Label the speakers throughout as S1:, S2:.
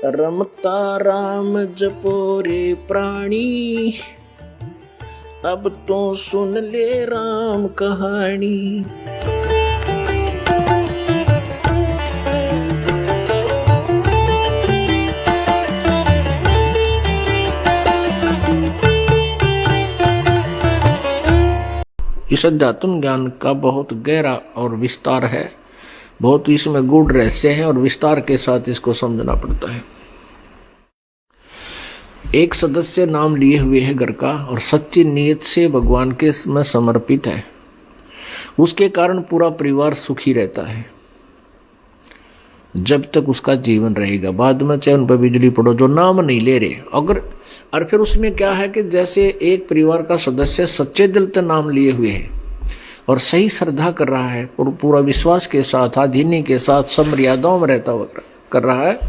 S1: रमता राम जपो रे प्राणी, अब तो सुन ले राम कहानी। इस अध्यात्म ज्ञान का बहुत गहरा और विस्तार है, बहुत इसमें गूढ़ रहस्य है और विस्तार के साथ इसको समझना पड़ता है। एक सदस्य नाम लिए हुए है घर का और सच्ची नीयत से भगवान के में समर्पित है, उसके कारण पूरा परिवार सुखी रहता है जब तक उसका जीवन रहेगा। बाद में चाहे उन पर बिजली पड़ो, जो नाम नहीं ले रहे अगर, और फिर उसमें क्या है कि जैसे एक परिवार का सदस्य सच्चे दिल से नाम लिए हुए है और सही श्रद्धा कर रहा है और पूरा विश्वास के साथ आधीनी के साथ सब मर्यादाओं में रहता हुआ कर रहा है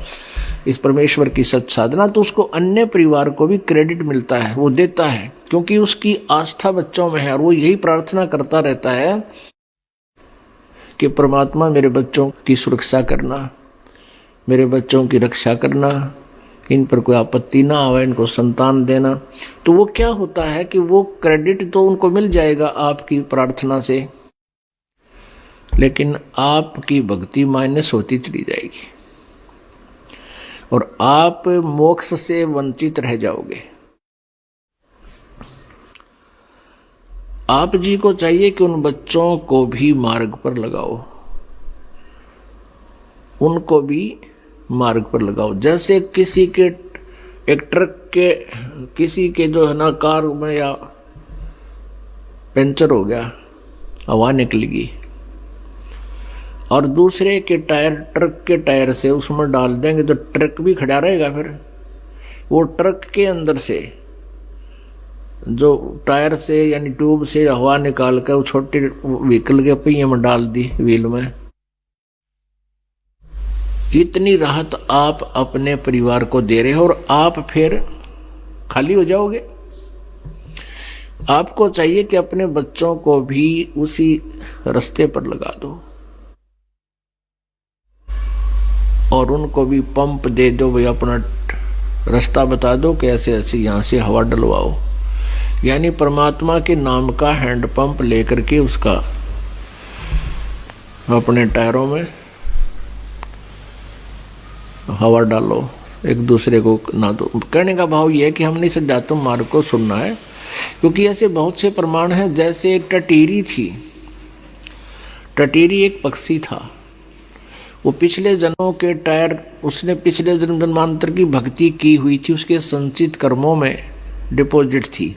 S1: इस परमेश्वर की सच साधना, तो उसको अन्य परिवार को भी क्रेडिट मिलता है, वो देता है, क्योंकि उसकी आस्था बच्चों में है और वो यही प्रार्थना करता रहता है कि परमात्मा मेरे बच्चों की सुरक्षा करना, मेरे बच्चों की रक्षा करना, इन पर कोई आपत्ति ना आवे, इनको संतान देना। तो वो क्या होता है कि वो क्रेडिट तो उनको मिल जाएगा आपकी प्रार्थना से, लेकिन आपकी भक्ति माइनस होती चली जाएगी और आप मोक्ष से वंचित रह जाओगे। आप जी को चाहिए कि उन बच्चों को भी मार्ग पर लगाओ, उनको भी मार्ग पर लगाओ। जैसे किसी के एक ट्रक के किसी के जो है ना कार में या पंचर हो गया, हवा निकलेगी और दूसरे के टायर ट्रक के टायर से उसमें डाल देंगे तो ट्रक भी खड़ा रहेगा। फिर वो ट्रक के अंदर से जो टायर से यानी ट्यूब से हवा निकाल कर वो छोटे व्हीकल के पहिए में डाल दी, व्हील में। इतनी राहत आप अपने परिवार को दे रहे हो और आप फिर खाली हो जाओगे। आपको चाहिए कि अपने बच्चों को भी उसी रास्ते पर लगा दो और उनको भी पंप दे दो, भाई अपना रास्ता बता दो कि ऐसे ऐसे यहां से हवा डलवाओ, यानी परमात्मा के नाम का हैंड पंप लेकर के उसका अपने टायरों में हवा डालो, एक दूसरे को ना दो। कहने का भाव यह है कि हमने इस अध्यात्म मार्ग को सुनना है, क्योंकि ऐसे बहुत से प्रमाण हैं। जैसे एक टटीरी थी, टटीरी एक पक्षी था, वो पिछले जन्मों के टायर, उसने पिछले जन्म जन्मांतर की भक्ति की हुई थी, उसके संचित कर्मों में डिपॉजिट थी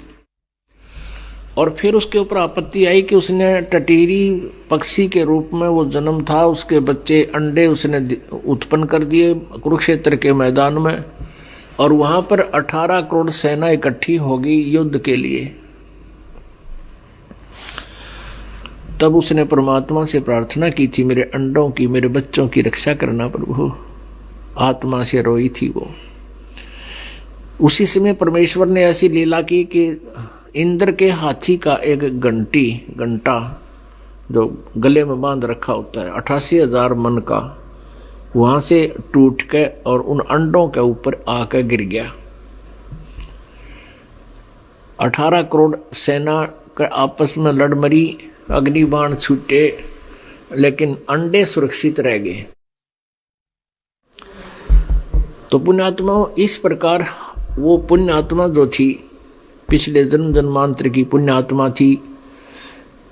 S1: और फिर उसके ऊपर आपत्ति आई कि उसने टटीरी पक्षी के रूप में वो जन्म था, उसके बच्चे अंडे उसने उत्पन्न कर दिए कुरुक्षेत्र के मैदान में और वहां पर 18 करोड़ सेना इकट्ठी होगी युद्ध के लिए। तब उसने परमात्मा से प्रार्थना की थी, मेरे अंडों की, मेरे बच्चों की रक्षा करना प्रभु। आत्मा से रोई थी वो। उसी समय परमेश्वर ने ऐसी लीला की कि इंद्र के हाथी का एक घंटा जो गले में बांध रखा होता है 88,000 मन का, वहां से टूट के और उन अंडों के ऊपर आकर गिर गया। 18 करोड़ सेना के आपस में लड़ मरी, अग्निबाण छूटे, लेकिन अंडे सुरक्षित रह गए। तो पुण्यात्मा इस प्रकार वो पुण्यात्मा जो थी, पिछले जन्म जन्मांतर की पुण्यात्मा थी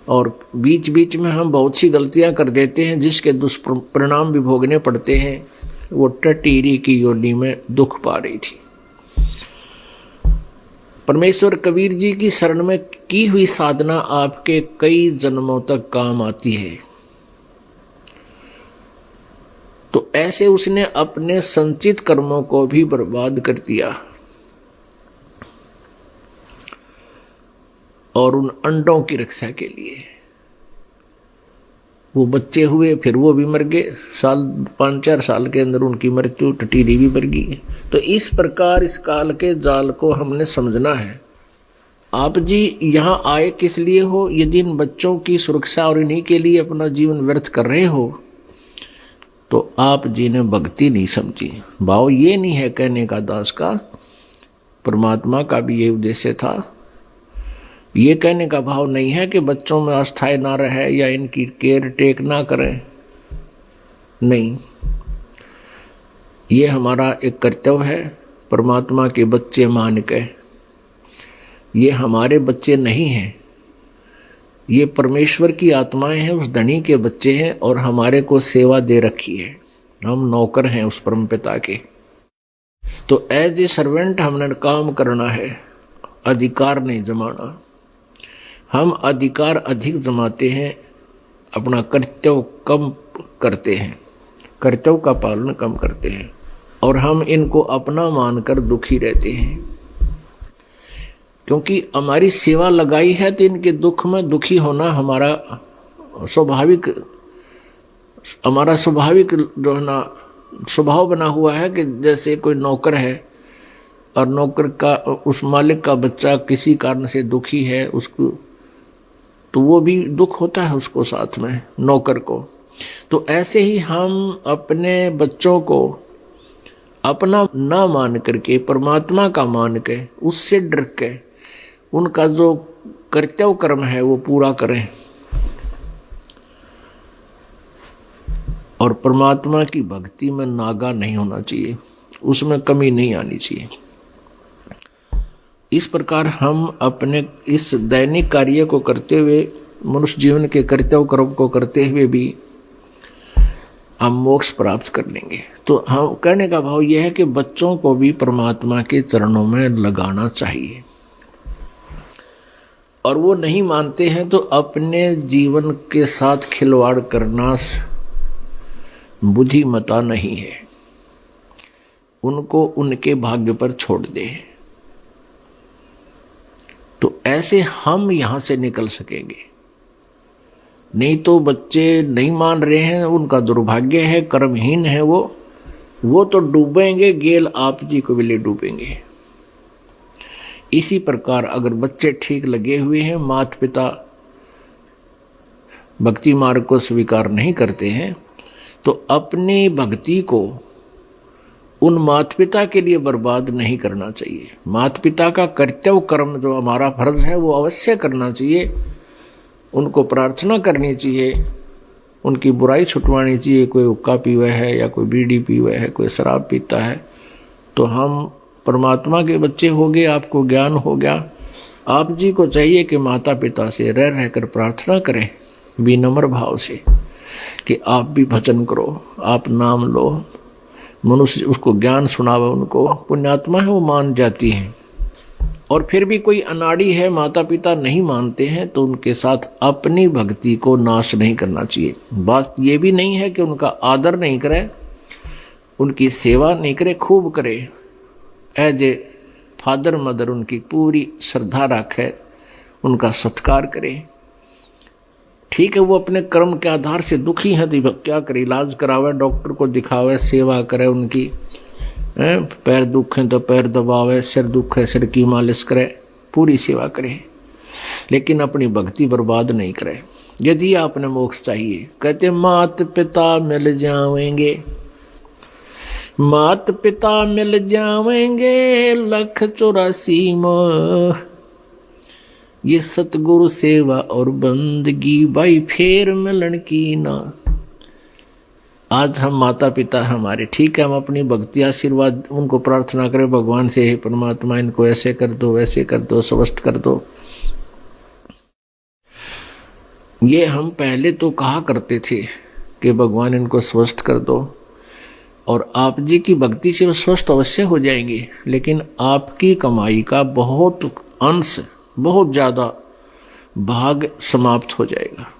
S1: और बीच बीच में हम बहुत सी गलतियां कर देते हैं जिसके दुष्परिणाम भी भोगने पड़ते हैं। वो टटीरी की योनि में दुख पा रही थी। परमेश्वर कबीर जी की शरण में की हुई साधना आपके कई जन्मों तक काम आती है। तो ऐसे उसने अपने संचित कर्मों को भी बर्बाद कर दिया और उन अंडों की रक्षा के लिए वो बच्चे हुए, फिर वो भी मर गए। 5-4 साल के अंदर उनकी मृत्यु, टटीरी भी मर गई। तो इस प्रकार इस काल के जाल को हमने समझना है। आप जी यहाँ आए किस लिए हो? यदि इन बच्चों की सुरक्षा और इन्हीं के लिए अपना जीवन व्यर्थ कर रहे हो तो आप जी ने भक्ति नहीं समझी। भाव ये नहीं है कहने का दास का, परमात्मा का भी ये उद्देश्य था। ये कहने का भाव नहीं है कि बच्चों में अस्थाई ना रहे या इनकी केयर टेक ना करें, नहीं। ये हमारा एक कर्तव्य है परमात्मा के बच्चे मान के। ये हमारे बच्चे नहीं हैं, ये परमेश्वर की आत्माएं हैं, उस धनी के बच्चे हैं और हमारे को सेवा दे रखी है। हम नौकर हैं उस परमपिता के। तो एज ए सर्वेंट हमने काम करना है, अधिकार नहीं जमाना। हम अधिकार अधिक जमाते हैं, अपना कर्तव्य कम करते हैं, कर्तव्य का पालन कम करते हैं और हम इनको अपना मानकर दुखी रहते हैं। क्योंकि हमारी सेवा लगाई है तो इनके दुख में दुखी होना हमारा स्वाभाविक जो है ना स्वभाव बना हुआ है। कि जैसे कोई नौकर है और नौकर का उस मालिक का बच्चा किसी कारण से दुखी है, उसको तो वो भी दुख होता है उसको साथ में, नौकर को। तो ऐसे ही हम अपने बच्चों को अपना ना मान करके परमात्मा का मान के, उससे डर के उनका जो कर्तव्य कर्म है वो पूरा करें और परमात्मा की भक्ति में नागा नहीं होना चाहिए, उसमें कमी नहीं आनी चाहिए। इस प्रकार हम अपने इस दैनिक कार्य को करते हुए, मनुष्य जीवन के कर्तव्य कर्म को करते हुए भी हम मोक्ष प्राप्त कर लेंगे। तो हम कहने का भाव यह है कि बच्चों को भी परमात्मा के चरणों में लगाना चाहिए और वो नहीं मानते हैं तो अपने जीवन के साथ खिलवाड़ करना बुद्धिमता नहीं है, उनको उनके भाग्य पर छोड़ दे। तो ऐसे हम यहां से निकल सकेंगे। नहीं तो बच्चे नहीं मान रहे हैं, उनका दुर्भाग्य है, कर्महीन है वो तो डूबेंगे, गेल आप जी को भी ले डूबेंगे। इसी प्रकार अगर बच्चे ठीक लगे हुए हैं, माता पिता भक्ति मार्ग को स्वीकार नहीं करते हैं, तो अपनी भक्ति को उन माता पिता के लिए बर्बाद नहीं करना चाहिए। माता पिता का कर्तव्य कर्म जो हमारा फर्ज है वो अवश्य करना चाहिए, उनको प्रार्थना करनी चाहिए, उनकी बुराई छुटवानी चाहिए। कोई हुक्का पीवे है या कोई बीड़ी पीवे है, कोई शराब पीता है, तो हम परमात्मा के बच्चे हो गए, आपको ज्ञान हो गया। आप जी को चाहिए कि माता पिता से रह रहकर प्रार्थना करें विनम्र भाव से कि आप भी भजन करो, आप नाम लो। मनुष्य उसको ज्ञान सुनावे, उनको पुण्यात्मा है वो मान जाती हैं। और फिर भी कोई अनाड़ी है, माता पिता नहीं मानते हैं, तो उनके साथ अपनी भक्ति को नाश नहीं करना चाहिए। बात ये भी नहीं है कि उनका आदर नहीं करे, उनकी सेवा नहीं करे, खूब करे, एज ए फादर मदर उनकी पूरी श्रद्धा रखे, उनका सत्कार करे। ठीक है, वो अपने कर्म के आधार से दुखी हैं तो क्या करे, इलाज करावे, डॉक्टर को दिखावे, सेवा करे उनकी। पैर दुख है तो पैर दबावे, सिर दुख है सिर की मालिश करे, पूरी सेवा करे, लेकिन अपनी भक्ति बर्बाद नहीं करे। यदि आपने मोक्ष चाहिए, कहते मात पिता मिल जावेंगे, मात पिता मिल जावेंगे 184 में, ये सतगुरु सेवा और बंदगी भाई फेर मिलन की ना। आज हम माता पिता हमारे, ठीक है, हम अपनी भक्ति आशीर्वाद उनको प्रार्थना करें भगवान से, हे परमात्मा इनको ऐसे कर दो, वैसे कर दो, स्वस्थ कर दो। ये हम पहले तो कहा करते थे कि भगवान इनको स्वस्थ कर दो, और आप जी की भक्ति से वो स्वस्थ अवश्य हो जाएंगे, लेकिन आपकी कमाई का बहुत अंश, बहुत ज्यादा भाग समाप्त हो जाएगा।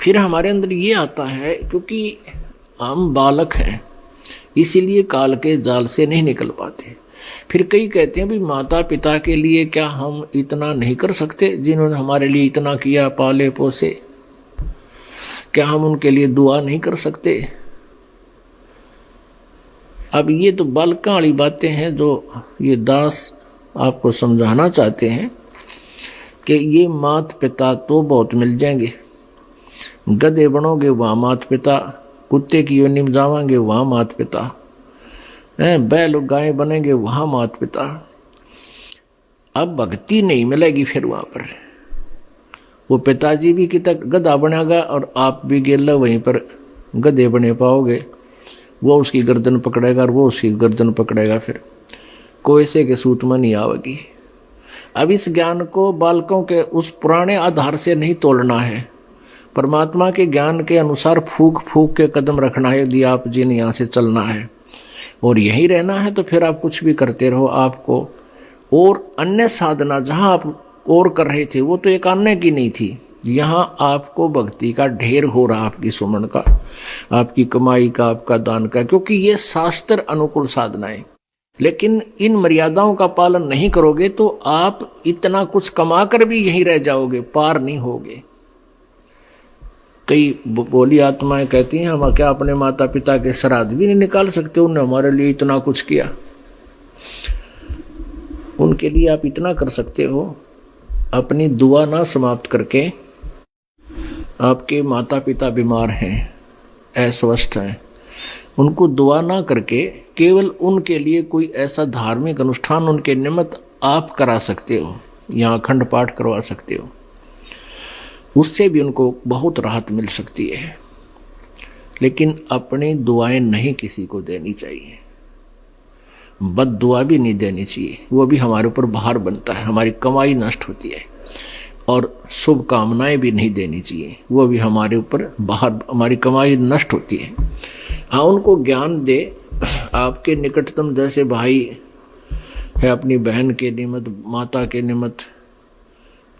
S1: फिर हमारे अंदर ये आता है, क्योंकि हम बालक हैं इसीलिए काल के जाल से नहीं निकल पाते। फिर कई कहते हैं भी माता पिता के लिए क्या हम इतना नहीं कर सकते, जिन्होंने हमारे लिए इतना किया, पाले पोसे, क्या हम उनके लिए दुआ नहीं कर सकते? अब ये तो बालका वाली बातें हैं जो ये दास आपको समझाना चाहते हैं कि ये माता पिता तो बहुत मिल जाएंगे, गधे बनोगे वहाँ माता पिता, कुत्ते की योनि में जावांगे वहाँ माता पिता, बैल गाय बनेंगे वहाँ माता पिता। अब भक्ति नहीं मिलेगी फिर वहाँ पर। वो पिताजी भी कितना गधा बनेगा और आप भी गेला वहीं पर गधे बने पाओगे। वो उसकी गर्दन पकड़ेगा और वो उसकी गर्दन पकड़ेगा, फिर कोयसे के सूत में नहीं आवेगी। अब इस ज्ञान को बालकों के उस पुराने आधार से नहीं तोड़ना है, परमात्मा के ज्ञान के अनुसार फूक फूक के कदम रखना है। यदि आप जिन यहाँ से चलना है और यही रहना है तो फिर आप कुछ भी करते रहो। आपको और अन्य साधना जहाँ आप और कर रहे थे वो तो एक आने की नहीं थी, यहाँ आपको भक्ति का ढेर हो रहा, आपकी सुमन का, आपकी कमाई का, आपका दान का, क्योंकि ये शास्त्र अनुकूल साधनाएं। लेकिन इन मर्यादाओं का पालन नहीं करोगे तो आप इतना कुछ कमा कर भी यहीं रह जाओगे, पार नहीं होगे। कई बोली आत्माएं कहती हैं हम क्या अपने माता पिता के श्राद्ध भी नहीं निकाल सकते, उन्होंने हमारे लिए इतना कुछ किया। उनके लिए आप इतना कर सकते हो, अपनी दुआ ना समाप्त करके। आपके माता पिता बीमार हैं, अस्वस्थ हैं, उनको दुआ ना करके केवल उनके लिए कोई ऐसा धार्मिक अनुष्ठान उनके निमित्त आप करा सकते हो, यहाँ अखंड पाठ करवा सकते हो। उससे भी उनको बहुत राहत मिल सकती है। लेकिन अपनी दुआएं नहीं किसी को देनी चाहिए, बद दुआ भी नहीं देनी चाहिए, वो भी हमारे ऊपर भार बनता है, हमारी कमाई नष्ट होती है। और शुभ कामनाएं भी नहीं देनी चाहिए, वो भी हमारे ऊपर बाहर, हमारी कमाई नष्ट होती है। हाँ, उनको ज्ञान दे। आपके निकटतम जैसे भाई है, अपनी बहन के निमित्त, माता के निमित्त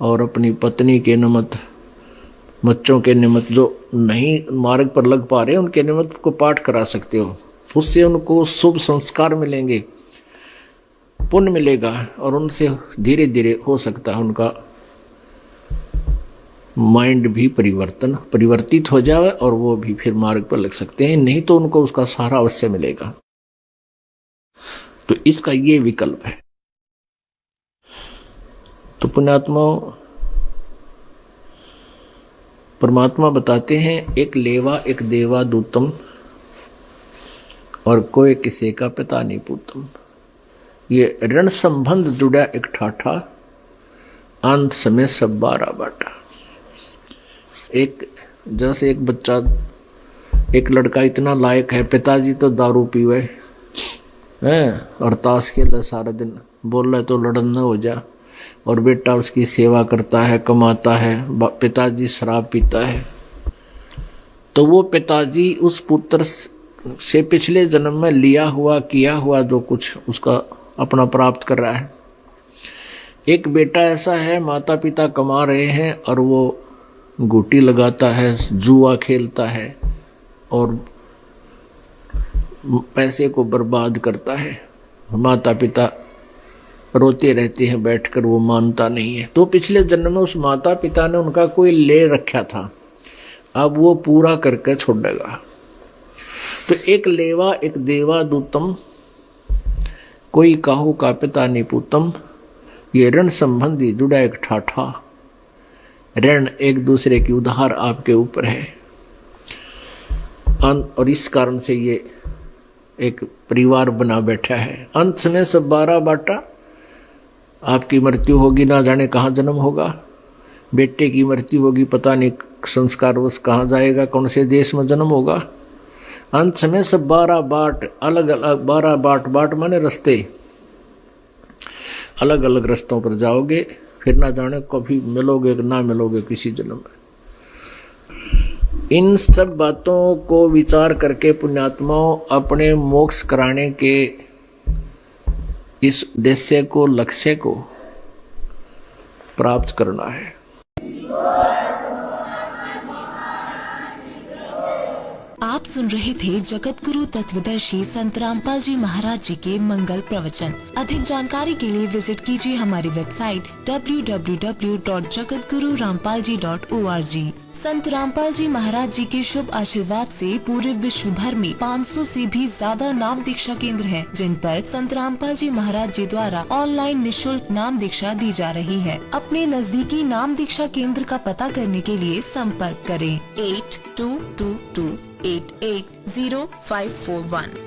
S1: और अपनी पत्नी के निमित्त, बच्चों के निमित्त जो नहीं मार्ग पर लग पा रहे उनके निमित्त को पाठ करा सकते हो। उससे उनको शुभ संस्कार मिलेंगे, पुण्य मिलेगा और उनसे धीरे धीरे हो सकता है उनका माइंड भी परिवर्तित हो जाए और वो भी फिर मार्ग पर लग सकते हैं। नहीं तो उनको उसका सहारा अवश्य मिलेगा। तो इसका ये विकल्प है। तो पुण्यात्माओं, परमात्मा बताते हैं एक लेवा एक देवा दूतम और कोई किसी का पिता नहीं पूतम। ये ऋण संबंध जुड़ा एक ठाठा, अंत समय सब 12 बाटा। एक जैसे एक बच्चा, एक लड़का इतना लायक है, पिताजी तो दारू पीवे हैं और ताश खेले सारा दिन, बोल रहे तो लड़न न हो जा, और बेटा उसकी सेवा करता है, कमाता है, पिताजी शराब पीता है। तो वो पिताजी उस पुत्र से पिछले जन्म में लिया हुआ किया हुआ जो कुछ उसका अपना प्राप्त कर रहा है। एक बेटा ऐसा है, माता पिता कमा रहे हैं और वो गोटी लगाता है, जुआ खेलता है और पैसे को बर्बाद करता है। माता पिता रोते रहते हैं बैठकर, वो मानता नहीं है। तो पिछले जन्म में उस माता पिता ने उनका कोई ले रखा था, अब वो पूरा करके छोड़ेगा। तो एक लेवा एक देवा दूतम, कोई काहू का पिता नहीं पूतम। ये ऋण संबंधी जुड़ा एक ठाठा, ऋण एक दूसरे की उधार आपके ऊपर है। और इस कारण से ये एक परिवार बना बैठा है। अंत में सब 12 बाटा। आपकी मृत्यु होगी, ना जाने कहाँ जन्म होगा। बेटे की मृत्यु होगी, पता नहीं संस्कारवश कहाँ जाएगा, कौन से देश में जन्म होगा। अंत में सब 12 बाट, अलग अलग 12 बाट, बाट माने रास्ते, अलग अलग रास्तों पर जाओगे, फिर ना जाने कभी मिलोगे ना मिलोगे किसी जन्म में। इन सब बातों को विचार करके पुण्यात्माओं अपने मोक्ष कराने के इस उद्देश्य को, लक्ष्य को प्राप्त करना है।
S2: आप सुन रहे थे जगत गुरु तत्वदर्शी संत रामपाल जी महाराज जी के मंगल प्रवचन। अधिक जानकारी के लिए विजिट कीजिए हमारी वेबसाइट www.jagatgururampalji.org। संत रामपाल जी महाराज जी के शुभ आशीर्वाद से पूरे विश्व भर में 500 से भी ज्यादा नाम दीक्षा केंद्र हैं, जिन पर संत रामपाल जी महाराज जी द्वारा ऑनलाइन निशुल्क नाम दीक्षा दी जा रही है। अपने नजदीकी नाम दीक्षा केंद्र का पता करने के लिए संपर्क करें 8222880541।